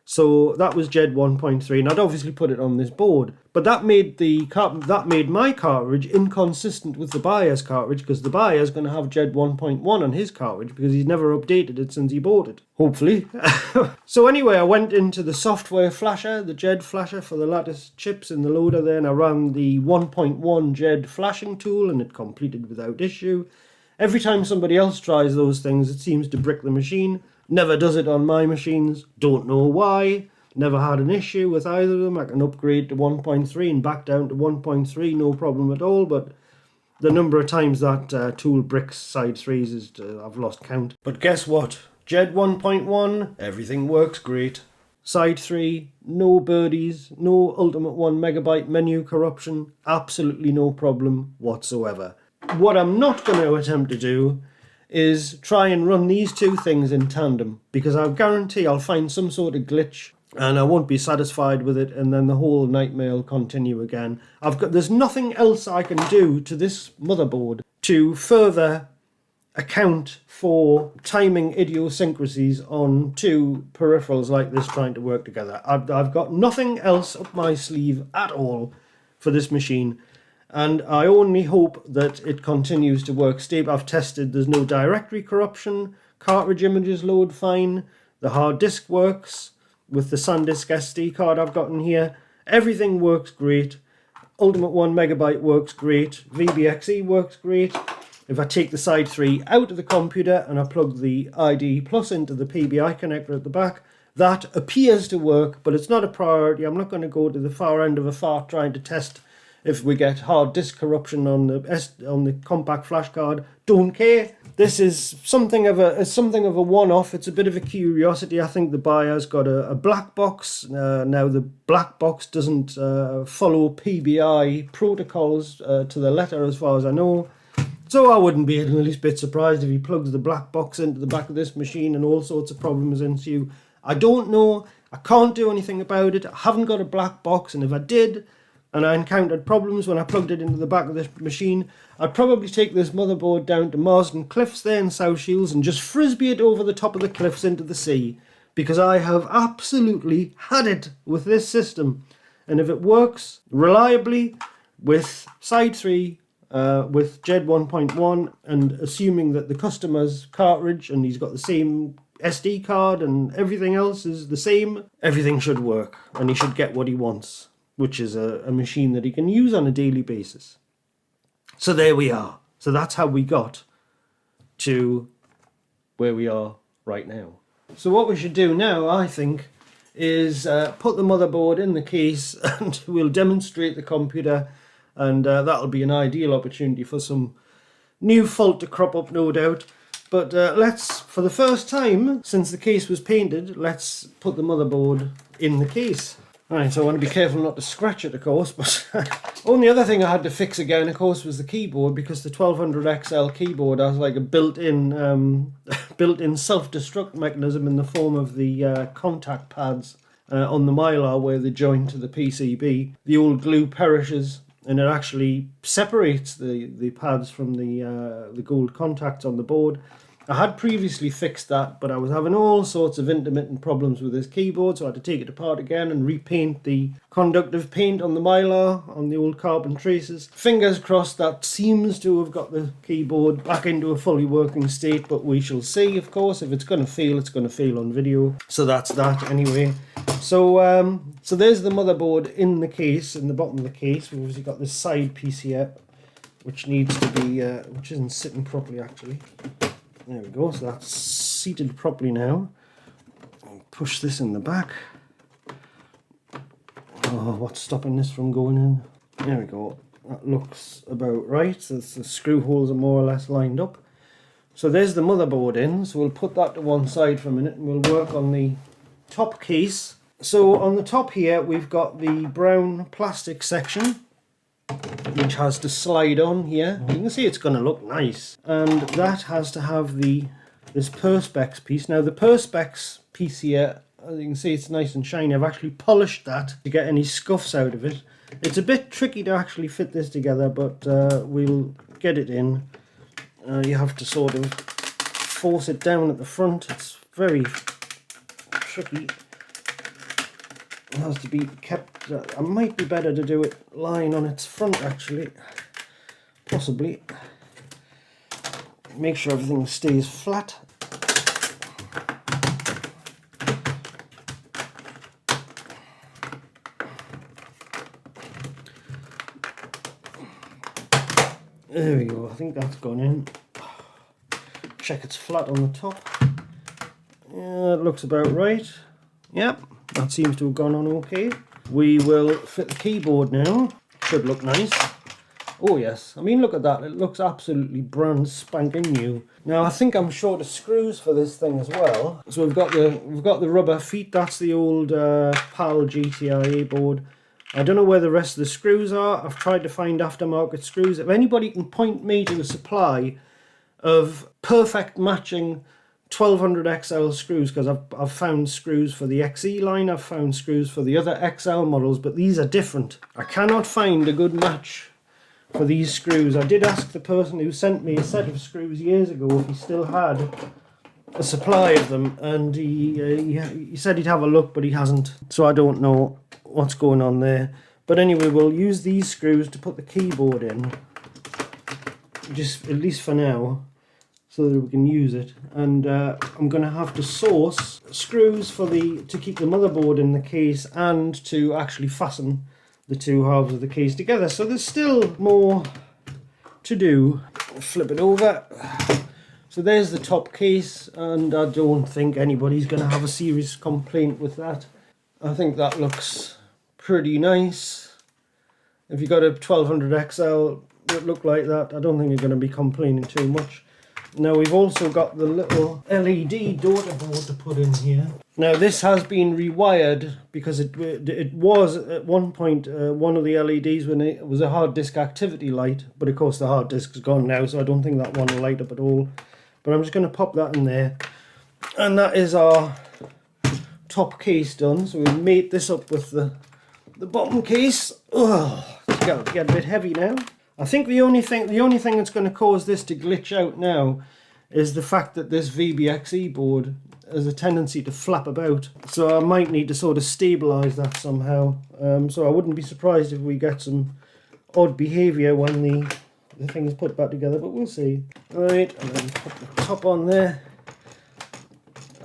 So that was JED 1.3, and I'd obviously put it on this board. But that made my cartridge inconsistent with the buyer's cartridge, because the buyer's going to have JED 1.1 on his cartridge because he's never updated it since he bought it. Hopefully. So anyway, I went into the software flasher, the JED flasher for the lattice chips in the loader there, and I ran the 1.1 JED flashing tool, and it completed without issue. Every time somebody else tries those things, it seems to brick the machine. Never does it on my machines. Don't know why. Never had an issue with either of them. I can upgrade to 1.3 and back down to 1.3, no problem at all. But the number of times that tool bricks side 3s is I've lost count. But guess what? JED 1.1, everything works great. Side 3, no birdies, no Ultimate 1 megabyte menu corruption. Absolutely no problem whatsoever. What I'm not going to attempt to do is try and run these two things in tandem, because I guarantee I'll find some sort of glitch and I won't be satisfied with it, and then the whole nightmare will continue again. There's nothing else I can do to this motherboard to further account for timing idiosyncrasies on two peripherals like this trying to work together. I've got nothing else up my sleeve at all for this machine. And I only hope that it continues to work stable. I've tested, there's no directory corruption, cartridge images load fine, the hard disk works with the SanDisk SD card I've got in here. Everything works great. Ultimate 1 megabyte works great. VBXE works great. If I take the side 3 out of the computer and I plug the IDE Plus into the PBI connector at the back, that appears to work, but it's not a priority. I'm not going to go to the far end of a fart trying to test if we get hard disk corruption on the compact flash card. Don't care. This is something of a one-off. It's a bit of a curiosity. I think the buyer's got a black box. Now the black box doesn't follow PBI protocols to the letter as far as I know. So I wouldn't be in the least bit surprised if he plugs the black box into the back of this machine and all sorts of problems ensue. I don't know. I can't do anything about it. I haven't got a black box, and if I did, and I encountered problems when I plugged it into the back of this machine, I'd probably take this motherboard down to Marsden Cliffs there in South Shields and just frisbee it over the top of the cliffs into the sea, because I have absolutely had it with this system. And if it works reliably with side 3, with JED 1.1, and assuming that the customer's cartridge and he's got the same SD card and everything else is the same, everything should work and he should get what he wants, which is a machine that he can use on a daily basis. So there we are. So that's how we got to where we are right now. So what we should do now, I think, is put the motherboard in the case and we'll demonstrate the computer, and that'll be an ideal opportunity for some new fault to crop up, no doubt. But let's, for the first time since the case was painted, let's put the motherboard in the case. Right, so I want to be careful not to scratch it, of course, but only other thing I had to fix again, of course, was the keyboard, because the 1200 XL keyboard has like a built-in self-destruct mechanism in the form of the contact pads on the Mylar where they join to the PCB. The old glue perishes, and it actually separates the pads from the gold contacts on the board. I had previously fixed that, but I was having all sorts of intermittent problems with this keyboard, so I had to take it apart again and repaint the conductive paint on the Mylar, on the old carbon traces. Fingers crossed that seems to have got the keyboard back into a fully working state, but we shall see, of course. If it's going to fail, it's going to fail on video. So that's that anyway. So so there's the motherboard in the case, in the bottom of the case. We've obviously got this side piece here, which needs to be, which isn't sitting properly actually. There we go, so that's seated properly now. I'll push this in the back. Oh, what's stopping this from going in? There we go, that looks about right. So the screw holes are more or less lined up. So there's the motherboard in, so we'll put that to one side for a minute and we'll work on the top case. So on the top here we've got the brown plastic section, which has to slide on here. You can see it's going to look nice, and that has to have this Perspex piece. Now the Perspex piece here, as you can see, it's nice and shiny. I've actually polished that to get any scuffs out of it. It's a bit tricky to actually fit this together, but we'll get it in. You have to sort of force it down at the front. It's very tricky. It has to be kept, it might be better to do it lying on its front actually, possibly. Make sure everything stays flat. There we go, I think that's gone in. Check it's flat on the top. Yeah, it looks about right. Yep, that seems to have gone on okay. We will fit the keyboard now. Should look nice. Oh yes, I mean look at that, it looks absolutely brand spanking new. Now I think I'm short of screws for this thing as well. So we've got the rubber feet, that's the old PAL GTIA board. I don't know where the rest of the screws are. I've tried to find aftermarket screws. If anybody can point me to a supply of perfect matching 1200 XL screws, because I've found screws for the XE line, I've found screws for the other XL models, but these are different. I cannot find a good match for these screws. I did ask the person who sent me a set of screws years ago if he still had a supply of them, and he said he'd have a look, but he hasn't, so I don't know what's going on there. But anyway, we'll use these screws to put the keyboard in, just at least for now, so that we can use it. And I'm going to have to source screws for to keep the motherboard in the case and to actually fasten the two halves of the case together. So there's still more to do. Flip it over. So there's the top case, and I don't think anybody's going to have a serious complaint with that. I think that looks pretty nice. If you've got a 1200 XL that look like that, I don't think you're going to be complaining too much. Now we've also got the little LED daughter board to put in here. Now this has been rewired because it was at one point one of the LEDs when it was a hard disk activity light, but of course the hard disk is gone now, so I don't think that one will light up at all. But I'm just going to pop that in there, and that is our top case done. So we mate this up with the bottom case. Oh, it's got to get a bit heavy now. I think the only thing that's going to cause this to glitch out now is the fact that this VBXE board has a tendency to flap about. So I might need to sort of stabilise that somehow. So I wouldn't be surprised if we get some odd behaviour when the thing is put back together, but we'll see. Right, and then put the top on there.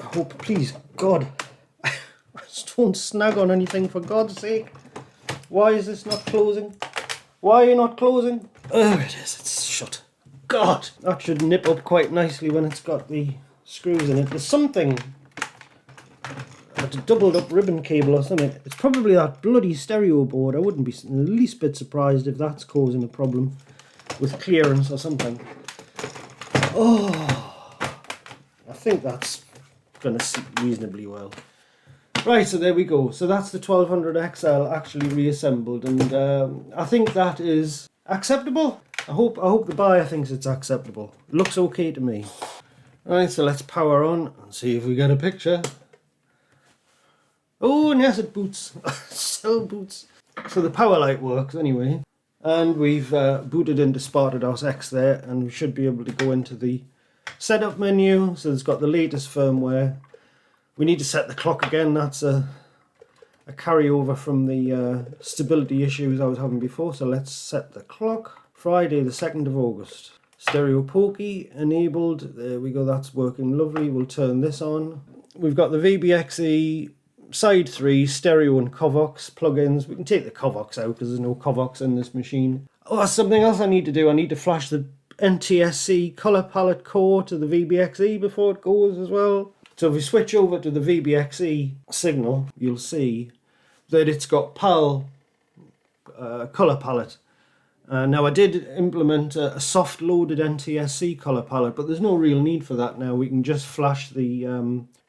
I hope, please, God, just don't snag on anything for God's sake. Why is this not closing? Why are you not closing? Oh, it is, it's shut. God, that should nip up quite nicely when it's got the screws in it. There's something, like a doubled up ribbon cable or something. It's probably that bloody stereo board. I wouldn't be the least bit surprised if that's causing a problem with clearance or something. Oh, I think that's going to sit reasonably well. Right, so there we go. So that's the 1200 XL actually reassembled, and I think that is acceptable. I hope the buyer thinks it's acceptable. It looks okay to me. Right, so let's power on and see if we get a picture. Oh, and yes, it boots. Still boots. So the power light works anyway. And we've booted into SpartaDOS X there, and we should be able to go into the setup menu. So it's got the latest firmware. We need to set the clock again. That's a carryover from the stability issues I was having before. So let's set the clock. Friday the 2nd of August. Stereo Pokey enabled. There we go, that's working lovely. We'll turn this on. We've got the VBXE side 3 stereo and Covox plugins. We can take the Covox out because there's no Covox in this machine. Oh, that's something else I need to do. I need to flash the NTSC color palette core to the VBXE before it goes as well. So if we switch over to the VBXE signal, you'll see that it's got PAL color palette. Now I did implement a soft loaded NTSC color palette, but there's no real need for that now. We can just flash the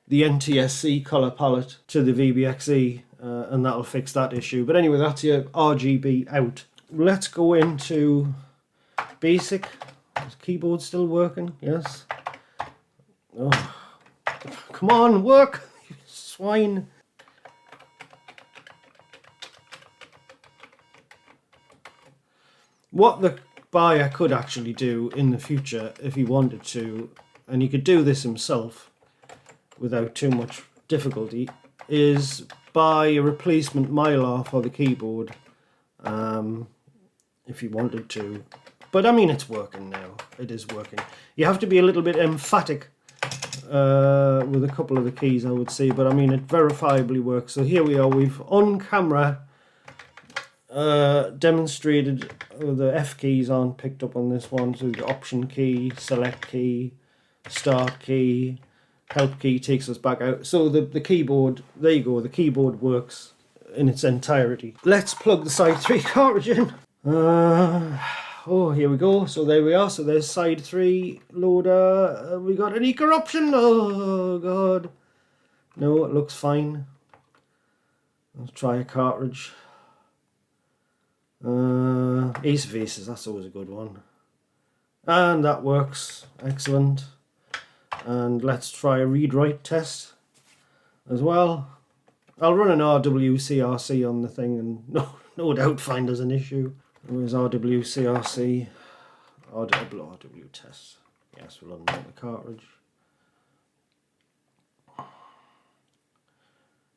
NTSC color palette to the VBXE and that'll fix that issue. But anyway, that's your RGB out. Let's go into basic. Is the keyboard still working? Yes. Oh. Come on, work, you swine. What the buyer could actually do in the future if he wanted to, and he could do this himself without too much difficulty, is buy a replacement Mylar for the keyboard if you wanted to. But I mean, it's working now. It is working. You have to be a little bit emphatic with a couple of the keys, I would say, but I mean, it verifiably works. So here we are. We've on camera demonstrated the F keys aren't picked up on this one. So the option key, select key, start key, help key takes us back out. So the keyboard, there you go, the keyboard works in its entirety. Let's plug the side 3 cartridge in. Oh, here we go. So there we are. So there's side 3 loader. We got any corruption? Oh god. No, it looks fine. Let's try a cartridge. Ace of Aces, that's always a good one. And that works. Excellent. And let's try a read-write test as well. I'll run an RWCRC on the thing and no doubt find us an issue. Where's RWCRC? RW test. Yes, we'll unmount the cartridge.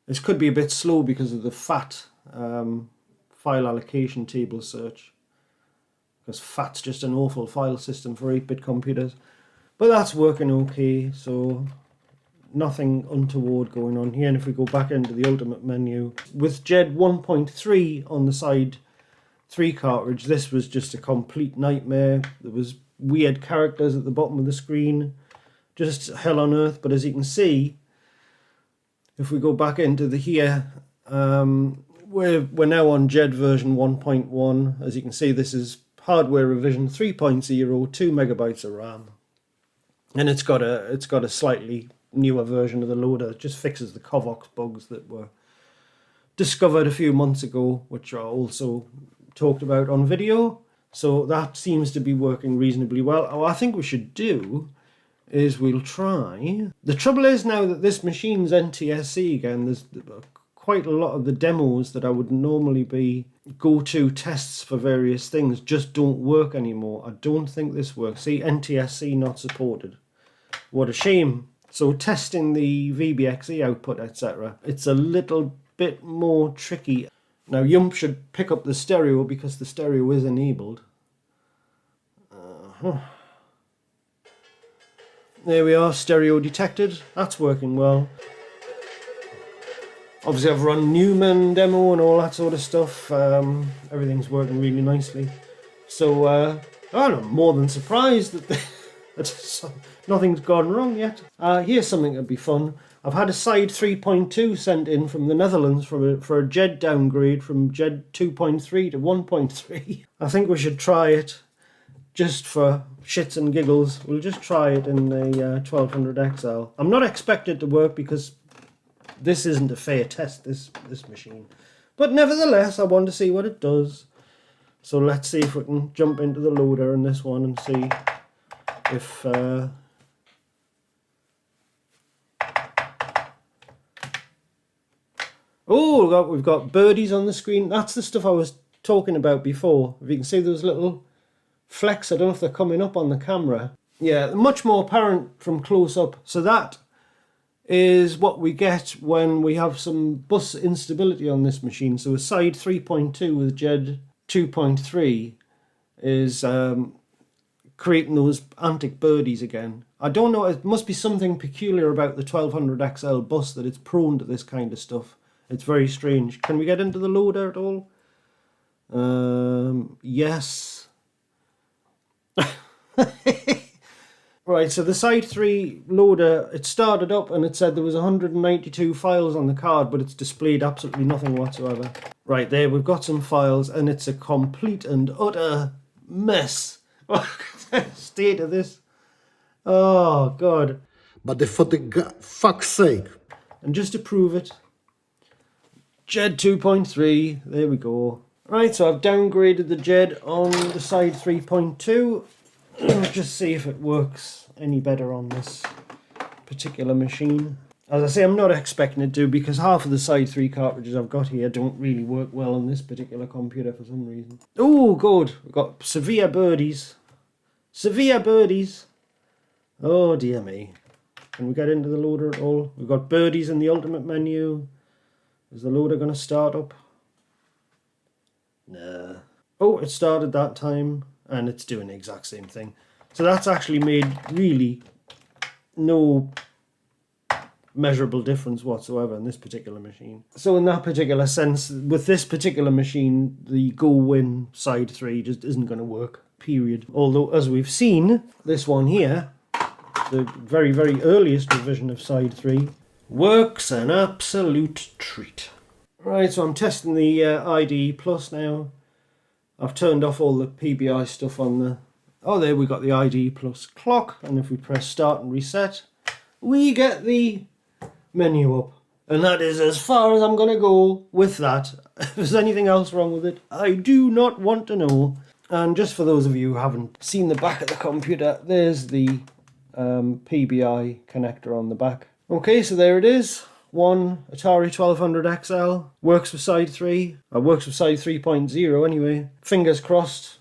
This could be a bit slow because of the FAT file allocation table search. Because FAT's just an awful file system for 8-bit computers. But that's working okay, so nothing untoward going on here. And if we go back into the Ultimate menu, with JED 1.3 on the side 3 cartridge, this was just a complete nightmare. There was weird characters at the bottom of the screen, just hell on earth. But as you can see, if we go back into the here, we're now on JED version 1.1. As you can see, this is hardware revision 3.0, 2 megabytes of RAM, and it's got a slightly newer version of the loader. It just fixes the Covox bugs that were discovered a few months ago, which are also talked about on video. So that seems to be working reasonably well. What I think we should do is we'll try. The trouble is now that this machine's NTSC again, there's quite a lot of the demos that I would normally be go-to tests for various things just don't work anymore. I don't think this works. See, NTSC not supported. What a shame. So testing the VBXE output, etc., it's a little bit more tricky. Now Yump should pick up the stereo because the stereo is enabled. There we are, stereo detected. That's working well. Obviously I've run Newman demo and all that sort of stuff. Everything's working really nicely. So I'm more than surprised that nothing's gone wrong yet. Here's something that'd be fun. I've had a side 3.2 sent in from the Netherlands for a JED downgrade from JED 2.3 to 1.3. I think we should try it just for shits and giggles. We'll just try it in the 1200 XL. I'm not expecting it to work because this isn't a fair test, this machine. But nevertheless, I want to see what it does. So let's see if we can jump into the loader in this one and see if... Oh, we've got birdies on the screen. That's the stuff I was talking about before. If you can see those little flecks, I don't know if they're coming up on the camera. Yeah, much more apparent from close up. So that is what we get when we have some bus instability on this machine. So a side 3.2 with JED 2.3 is creating those antic birdies again. I don't know, it must be something peculiar about the 1200 XL bus that it's prone to this kind of stuff. It's very strange. Can we get into the loader at all? Yes. Right, so the side 3 loader, it started up and it said there was 192 files on the card, but it's displayed absolutely nothing whatsoever. Right there, we've got some files and it's a complete and utter mess. State of this. Oh, God. But for the fuck's sake. And just to prove it, JED 2.3, there we go. Right, so I've downgraded the JED on the side 3.2. Just see if it works any better on this particular machine. As I say, I'm not expecting it to because half of the side 3 cartridges I've got here don't really work well on this particular computer for some reason. Oh, good. We've got severe birdies. Severe birdies. Oh, dear me. Can we get into the loader at all? We've got birdies in the Ultimate menu. Is the loader going to start up? Nah. Oh, it started that time, and it's doing the exact same thing. So that's actually made really no measurable difference whatsoever in this particular machine. So in that particular sense, with this particular machine, the go-win side 3 just isn't going to work, period. Although, as we've seen, this one here, the very, very earliest revision of side 3, works an absolute treat. Right, so I'm testing the IDE Plus now. I've turned off all the PBI stuff on the... Oh, there we got the IDE Plus clock, and if we press start and reset, we get the menu up. And that is as far as I'm going to go with that. If there's anything else wrong with it, I do not want to know. And just for those of you who haven't seen the back of the computer, there's the PBI connector on the back. Okay, so there it is. One Atari 1200 XL. Works with side 3. Works with side 3.0 anyway. Fingers crossed.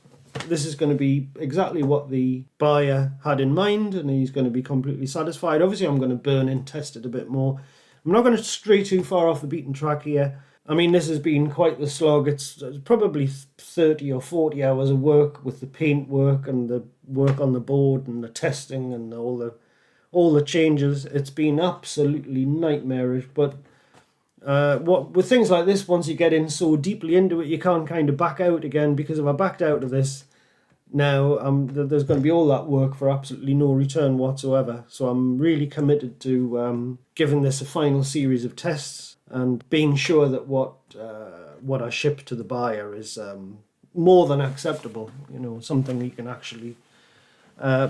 This is going to be exactly what the buyer had in mind, and he's going to be completely satisfied. Obviously, I'm going to burn in, test it a bit more. I'm not going to stray too far off the beaten track here. I mean, this has been quite the slog. It's probably 30 or 40 hours of work with the paintwork and the work on the board and the testing and all the changes. It's been absolutely nightmarish, but what with things like this, once you get in so deeply into it, you can't kind of back out again, because if I backed out of this now, there's going to be all that work for absolutely no return whatsoever. So I'm really committed to giving this a final series of tests and being sure that what I ship to the buyer is more than acceptable. You know, something he can actually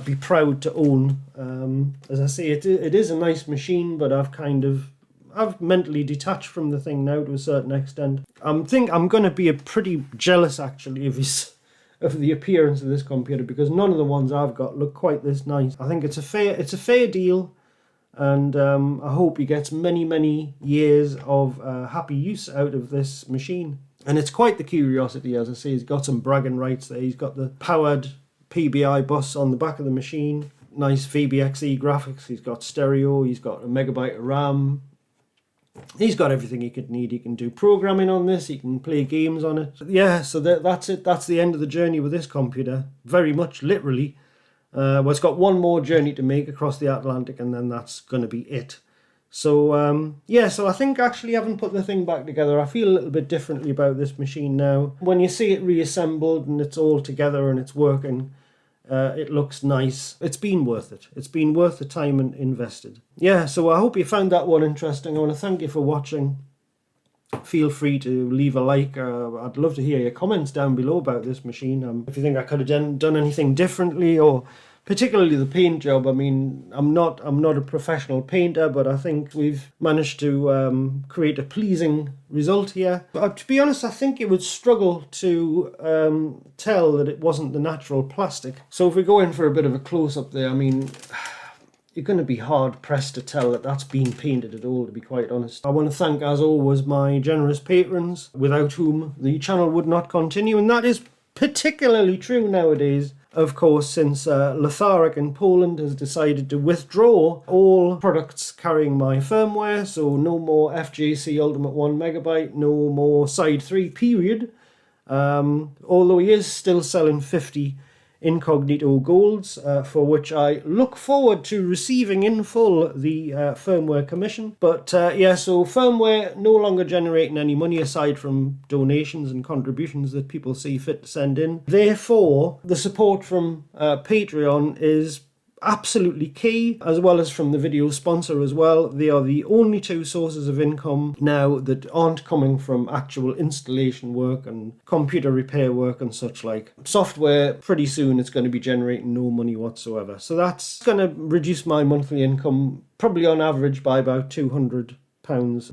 be proud to own. As I say, it is a nice machine, but I've mentally detached from the thing now to a certain extent. I'm going to be pretty jealous actually of the appearance of this computer, because none of the ones I've got look quite this nice. I think it's a fair deal, and I hope he gets many years of happy use out of this machine. And it's quite the curiosity, as I say. He's got some bragging rights there. He's got the powered PBI bus on the back of the machine. Nice VBXE graphics. He's got stereo. He's got a megabyte of RAM. He's got everything he could need. He can do programming on this. He can play games on it. Yeah, so that's it. That's the end of the journey with this computer. Very much literally. Well, it's got one more journey to make across the Atlantic, and then that's going to be it. So, yeah, so I think actually having put the thing back together, I feel a little bit differently about this machine now. When you see it reassembled and it's all together and it's working, it looks nice. It's been worth it. It's been worth the time invested. Yeah, so I hope you found that one interesting. I want to thank you for watching. Feel free to leave a like. I'd love to hear your comments down below about this machine. If you think I could have done anything differently, or particularly the paint job. I mean, I'm not a professional painter, but I think we've managed to create a pleasing result here. But to be honest, I think it would struggle to tell that it wasn't the natural plastic. So if we go in for a bit of a close-up there, I mean, you're going to be hard-pressed to tell that that's been painted at all, to be quite honest. I want to thank, as always, my generous patrons, without whom the channel would not continue, and that is particularly true nowadays. Of course, since Lethargic in Poland has decided to withdraw all products carrying my firmware, so no more FJC Ultimate 1 megabyte, no more Side 3 period, although he is still selling 50 incognito golds, for which I look forward to receiving in full the firmware commission. But yeah, so firmware no longer generating any money aside from donations and contributions that people see fit to send in. Therefore, the support from Patreon is absolutely key, as well as from the video sponsor as well. They are the only two sources of income now that aren't coming from actual installation work and computer repair work and such like. Software, pretty soon it's going to be generating no money whatsoever, so that's going to reduce my monthly income probably on average by about £200,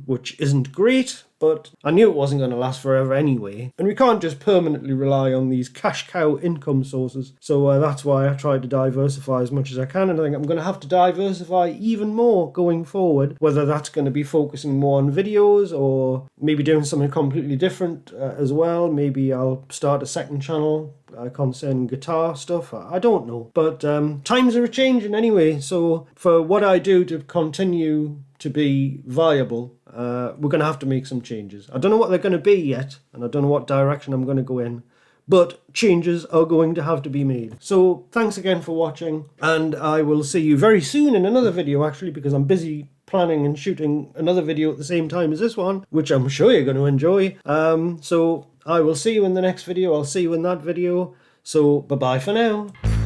which isn't great, but I knew it wasn't going to last forever anyway. And we can't just permanently rely on these cash cow income sources. So that's why I tried to diversify as much as I can. And I think I'm going to have to diversify even more going forward. Whether that's going to be focusing more on videos or maybe doing something completely different as well. Maybe I'll start a second channel concerning guitar stuff. I don't know. But times are changing anyway. So for what I do to continue to be viable, we're going to have to make some changes. I don't know what they're going to be yet, and I don't know what direction I'm going to go in, but changes are going to have to be made. So thanks again for watching, and I will see you very soon in another video, actually, because I'm busy planning and shooting another video at the same time as this one, which I'm sure you're going to enjoy. So I will see you in the next video. I'll see you in that video. So bye-bye for now.